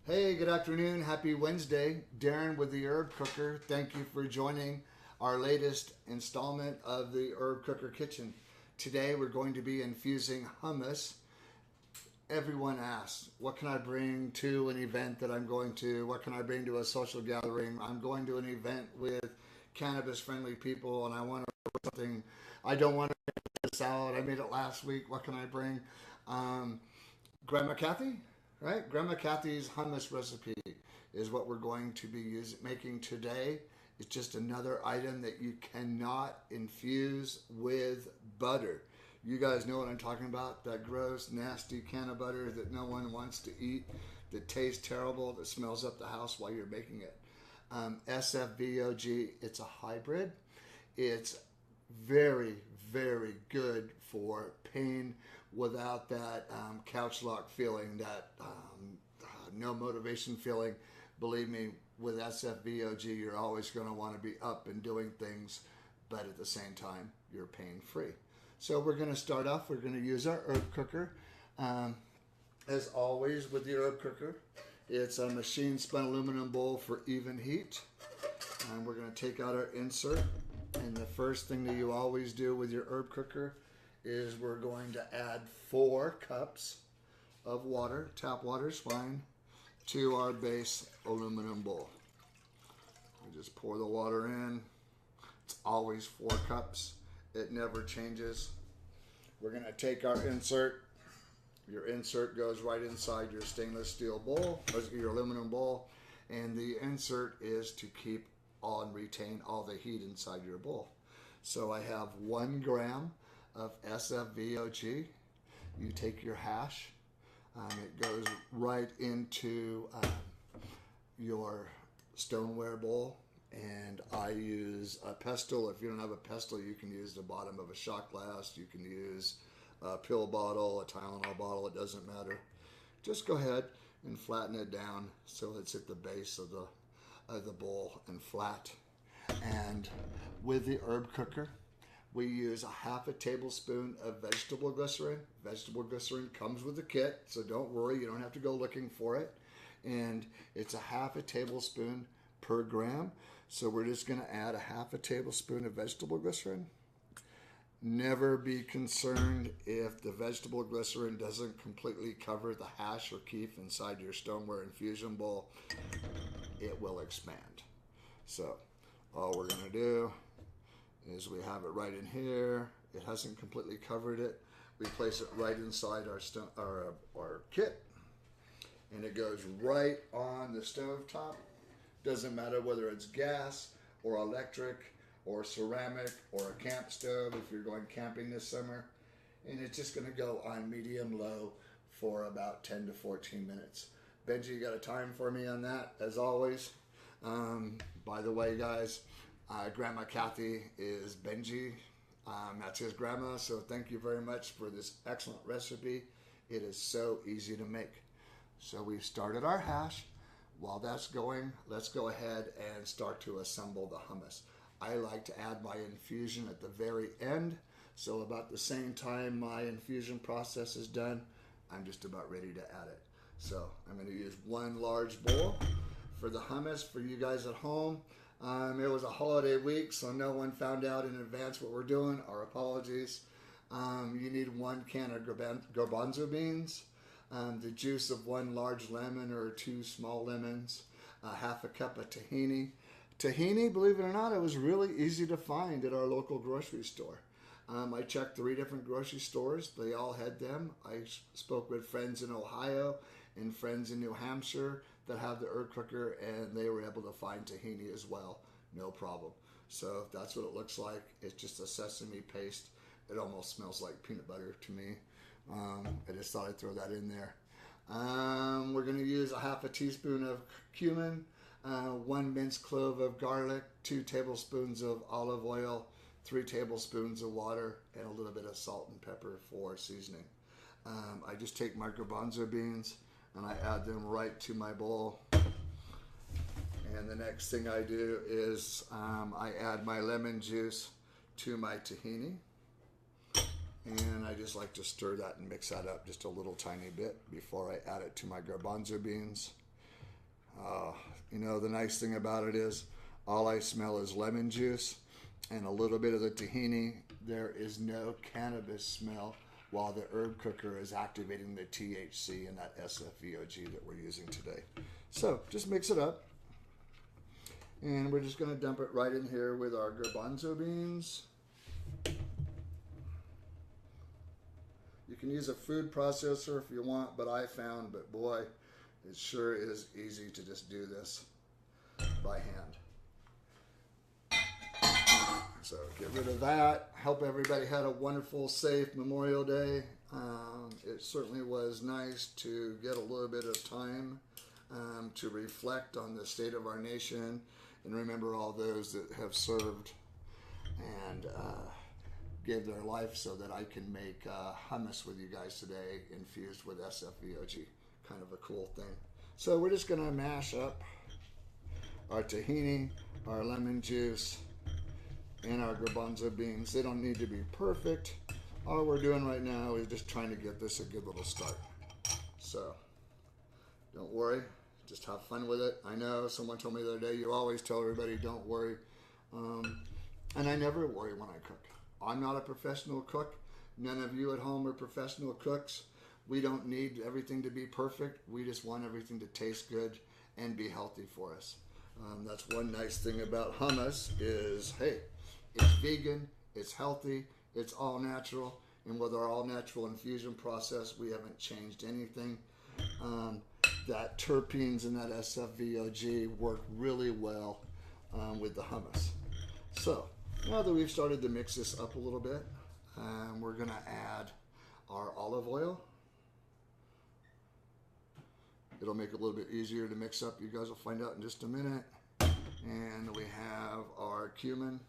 Hey, good afternoon. Happy Wednesday. Darren with the Herb Cooker. Thank you for joining our latest installment of the Herb Cooker Kitchen. Today we're going to be infusing hummus. Everyone asks, what can I bring to an event that I'm going to? What can I bring to a social gathering? I'm going to an event with cannabis friendly people and I want to something. I don't want to make a salad. I made it last week. What can I bring? Um, Grandma Kathy, right? Grandma Kathy's hummus recipe is what we're going to be making today. It's just another item that you cannot infuse with butter. You guys know what I'm talking about. That gross, nasty can of butter that no one wants to eat, that tastes terrible, that smells up the house while you're making it. SFVOG, it's a hybrid. It's very, very good for pain without that couch lock feeling, that no motivation feeling. Believe me, with SFVOG, you're always going to want to be up and doing things, but at the same time, you're pain free. So we're going to start off, we're going to use our herb cooker. As always with the herb cooker, it's a machine spun aluminum bowl for even heat. And we're going to take out our insert. And the first thing that you always do with your herb cooker is we're going to add 4 cups of water, tap water is fine, to our base aluminum bowl. We just pour the water in. It's always 4 cups. It never changes. We're going to take our insert. Your insert goes right inside your stainless steel bowl, or your aluminum bowl, and the insert is to keep and retain all the heat inside your bowl. So I have 1 gram of SFVOG. You take your hash. It goes right into your stoneware bowl. And I use a pestle. If you don't have a pestle, you can use the bottom of a shot glass. You can use a pill bottle, a Tylenol bottle. It doesn't matter. Just go ahead and flatten it down so it's at the base of the bowl and flat. And with the herb cooker, we use a half a tablespoon of vegetable glycerin. Vegetable glycerin comes with the kit, so don't worry, you don't have to go looking for it. And it's a half a tablespoon per gram. So we're just going to add a half a tablespoon of vegetable glycerin. Never be concerned if the vegetable glycerin doesn't completely cover the hash or keef inside your stoneware infusion bowl. It will expand. So all we're going to do is we have it right in here. It hasn't completely covered it. We place it right inside our kit, and it goes right on the stove top. Doesn't matter whether it's gas or electric or ceramic or a camp stove if you're going camping this summer. And it's just going to go on medium low for about 10 to 14 minutes. Benji, you got a time for me on that, as always? By the way, guys, Grandma Kathy is Benji. That's his grandma, so thank you very much for this excellent recipe. It is so easy to make. So we've started our hash. While that's going, let's go ahead and start to assemble the hummus. I like to add my infusion at the very end, so about the same time my infusion process is done, I'm just about ready to add it. So I'm going to use 1 large bowl for the hummus for you guys at home. It was a holiday week, so no one found out in advance what we're doing. Our apologies. You need 1 can of garbanzo beans, the juice of 1 large lemon or 2 small lemons, half a cup of tahini. Tahini, believe it or not, it was really easy to find at our local grocery store. I checked 3 different grocery stores. They all had them. I spoke with friends in Ohio and friends in New Hampshire that have the herb cooker, and they were able to find tahini as well. No problem. So if that's what it looks like, it's just a sesame paste. It almost smells like peanut butter to me. I just thought I'd throw that in there. We're going to use a half a teaspoon of cumin, 1 minced clove of garlic, 2 tablespoons of olive oil, 3 tablespoons of water, and a little bit of salt and pepper for seasoning. I just take my garbanzo beans and I add them right to my bowl. And the next thing I do is I add my lemon juice to my tahini. And I just like to stir that and mix that up just a little tiny bit before I add it to my garbanzo beans. You know, the nice thing about it is all I smell is lemon juice and a little bit of the tahini. There is no cannabis smell while the herb cooker is activating the THC and that SFVOG that we're using today. So just mix it up. And we're just going to dump it right in here with our garbanzo beans. You can use a food processor if you want, but I found, but boy, it sure is easy to just do this by hand. So get rid of that. Hope everybody had a wonderful, safe Memorial Day. It certainly was nice to get a little bit of time to reflect on the state of our nation and remember all those that have served and gave their life so that I can make hummus with you guys today, infused with SFVOG. Kind of a cool thing. So we're just going to mash up our tahini, our lemon juice, and our garbanzo beans. They don't need to be perfect. All we're doing right now is just trying to get this a good little start. So don't worry, just have fun with it. I know someone told me the other day, you always tell everybody don't worry. And I never worry when I cook. I'm not a professional cook. None of you at home are professional cooks. We don't need everything to be perfect. We just want everything to taste good and be healthy for us. That's one nice thing about hummus is, hey, it's vegan, it's healthy, it's all natural, and with our all natural infusion process, we haven't changed anything. That terpenes and that SFVOG work really well with the hummus. So now that we've started to mix this up a little bit, we're going to add our olive oil. It'll make it a little bit easier to mix up. You guys will find out in just a minute. And we have our cumin,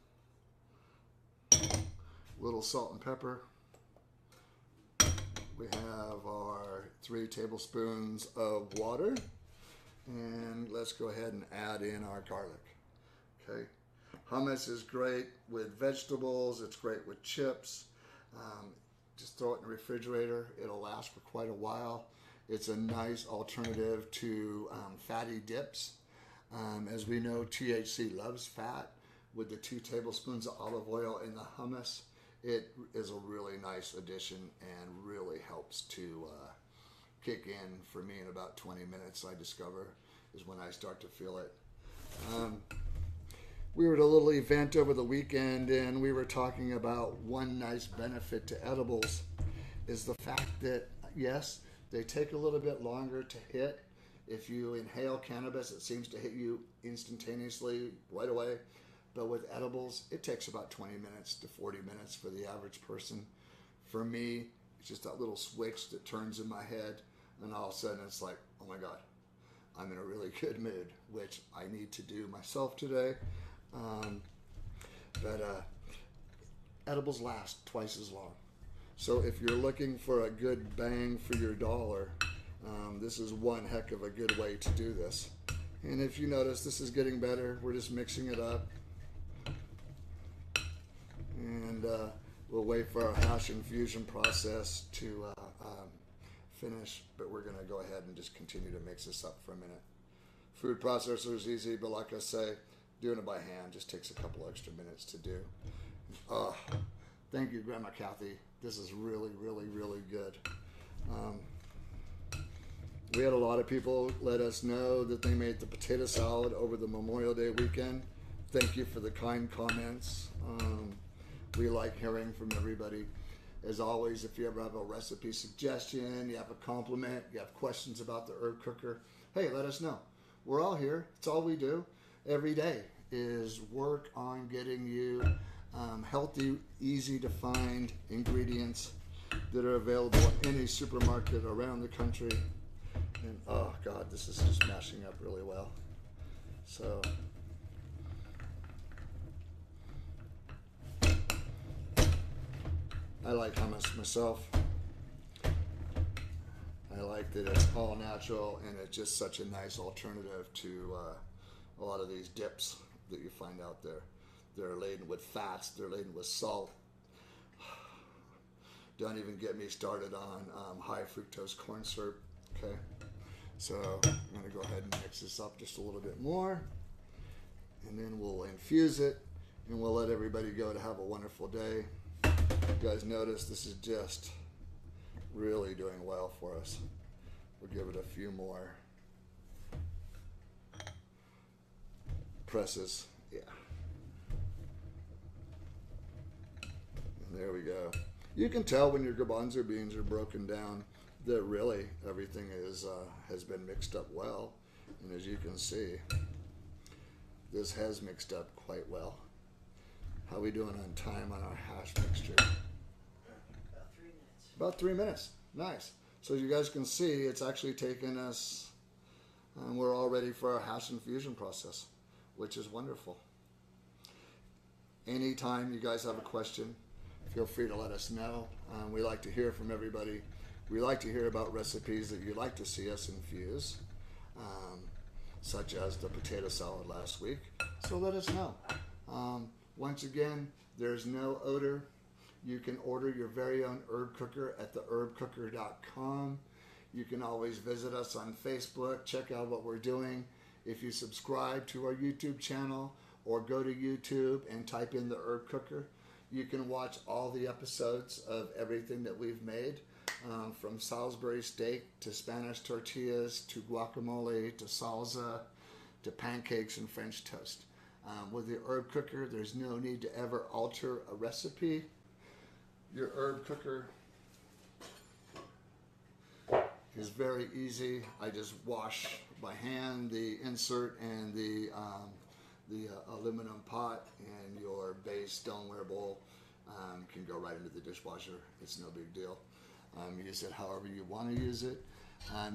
little salt and pepper. We have our 3 tablespoons of water. And let's go ahead and add in our garlic. Okay. Hummus is great with vegetables. It's great with chips. Just throw it in the refrigerator. It'll last for quite a while. It's a nice alternative to fatty dips. As we know, THC loves fat. With the 2 tablespoons of olive oil in the hummus, it is a really nice addition and really helps to kick in for me in about 20 minutes, I discover, is when I start to feel it. We were at a little event over the weekend and we were talking about one nice benefit to edibles is the fact that, yes, they take a little bit longer to hit. If you inhale cannabis, it seems to hit you instantaneously right away. But with edibles, it takes about 20 minutes to 40 minutes for the average person. For me, it's just that little switch that turns in my head, and all of a sudden it's like, oh my God, I'm in a really good mood, which I need to do myself today. But edibles last twice as long. So if you're looking for a good bang for your dollar, this is one heck of a good way to do this. And if you notice, this is getting better. We're just mixing it up. And we'll wait for our hash infusion process to finish, but we're going to go ahead and just continue to mix this up for a minute. Food processor is easy, but like I say, doing it by hand just takes a couple extra minutes to do. Thank you, Grandma Kathy. This is really, really, really good. We had a lot of people let us know that they made the potato salad over the Memorial Day weekend. Thank you for the kind comments. We like hearing from everybody. As always, if you ever have a recipe suggestion, you have a compliment, you have questions about the herb cooker, hey, let us know. We're all here. It's all we do every day is work on getting you healthy, easy to find ingredients that are available in any supermarket around the country. And oh God, this is just mashing up really well. So I like hummus myself. I like that it's all natural and it's just such a nice alternative to a lot of these dips that you find out there. They're laden with fats, they're laden with salt. Don't even get me started on high fructose corn syrup, okay? So I'm going to go ahead and mix this up just a little bit more, and then we'll infuse it, and we'll let everybody go to have a wonderful day. You guys notice this is just really doing well for us. We'll give it a few more presses. Yeah. And there we go. You can tell when your garbanzo beans are broken down that really everything has been mixed up well. And as you can see, this has mixed up quite well. How are we doing on time on our hash mixture? About 3 minutes. About 3 minutes. Nice. So as you guys can see, it's actually taken us, we're all ready for our hash infusion process, which is wonderful. Anytime you guys have a question, feel free to let us know. We like to hear from everybody. We like to hear about recipes that you'd like to see us infuse, such as the potato salad last week. So let us know. Once again, there's no odor. You can order your very own herb cooker at theherbcooker.com. You can always visit us on Facebook, check out what we're doing. If you subscribe to our YouTube channel or go to YouTube and type in the herb cooker, you can watch all the episodes of everything that we've made, from Salisbury steak to Spanish tortillas to guacamole to salsa to pancakes and French toast. With the herb cooker, there's no need to ever alter a recipe. Your herb cooker is very easy. I just wash by hand the insert and the aluminum pot, and your base stoneware bowl can go right into the dishwasher. It's no big deal. Use it however you want to use it.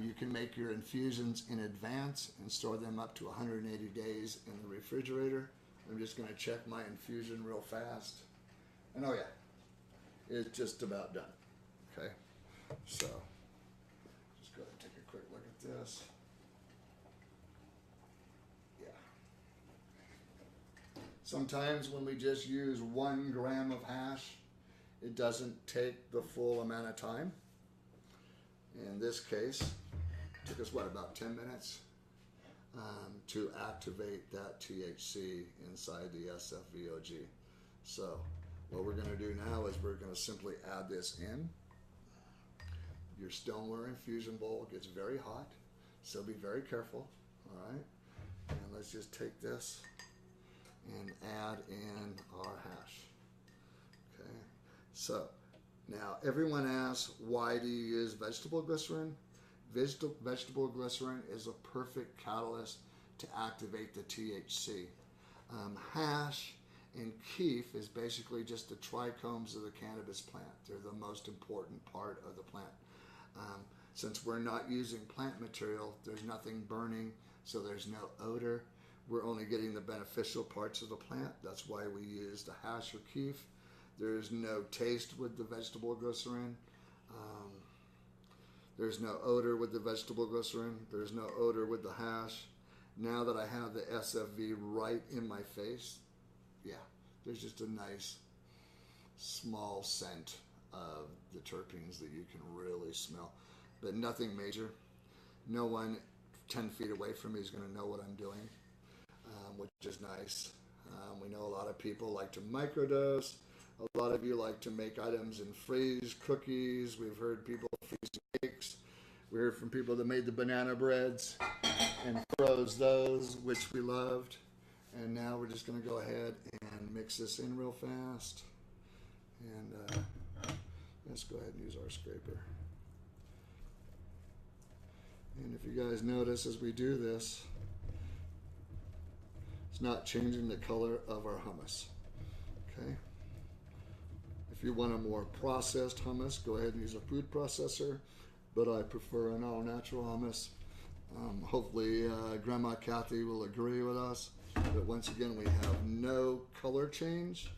You can make your infusions in advance and store them up to 180 days in the refrigerator. I'm just going to check my infusion real fast. And oh yeah, it's just about done. Okay, so just go ahead and take a quick look at this. Yeah. Sometimes when we just use 1 gram of hash, it doesn't take the full amount of time. In this case, it took us, about 10 minutes to activate that THC inside the SFVOG. So what we're going to do now is we're going to simply add this in. Your stoneware infusion bowl gets very hot, so be very careful, all right? And let's just take this and add in our hash. Okay, so now everyone asks, why do you use vegetable glycerin? Vegetable glycerin is a perfect catalyst to activate the THC. Hash and keef is basically just the trichomes of the cannabis plant. They're the most important part of the plant. Since we're not using plant material, there's nothing burning, so there's no odor. We're only getting the beneficial parts of the plant. That's why we use the hash or keef. There's no taste with the vegetable glycerin. There's no odor with the vegetable glycerin. There's no odor with the hash. Now that I have the SFV right in my face, yeah, there's just a nice small scent of the terpenes that you can really smell, but nothing major. No one 10 feet away from me is going to know what I'm doing, which is nice. We know a lot of people like to microdose. A lot of you like to make items and freeze cookies. We've heard people freeze cakes. We heard from people that made the banana breads and froze those, which we loved. And now we're just going to go ahead and mix this in real fast. And let's go ahead and use our scraper. And if you guys notice as we do this, it's not changing the color of our hummus. Okay? If you want a more processed hummus, go ahead and use a food processor, but I prefer an all-natural hummus. Hopefully Grandma Kathy will agree with us. But once again, we have no color change.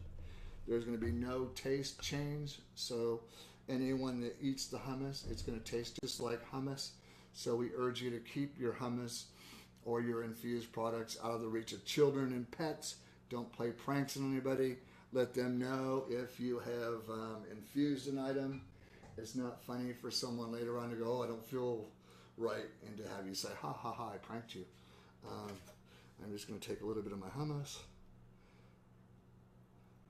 There's going to be no taste change. So anyone that eats the hummus, it's going to taste just like hummus. So we urge you to keep your hummus or your infused products out of the reach of children and pets. Don't play pranks on anybody. Let them know if you have infused an item. It's not funny for someone later on to go, oh, I don't feel right and to have you say, ha ha ha, I pranked you. I'm just going to take a little bit of my hummus,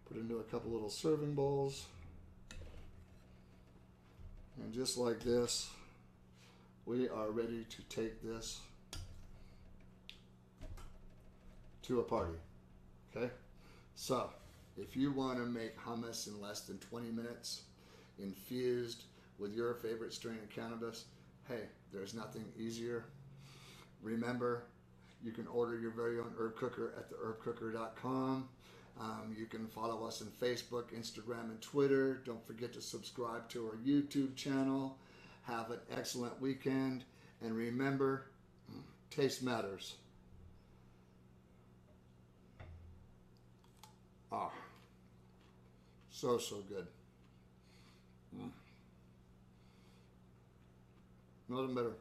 put it into a couple little serving bowls, and just like this, we are ready to take this to a party. Okay? So, if you want to make hummus in less than 20 minutes, infused with your favorite strain of cannabis, hey, there's nothing easier. Remember, you can order your very own herb cooker at theherbcooker.com. You can follow us on Facebook, Instagram, and Twitter. Don't forget to subscribe to our YouTube channel. Have an excellent weekend. And remember, taste matters. Ah, so good. Nothing better.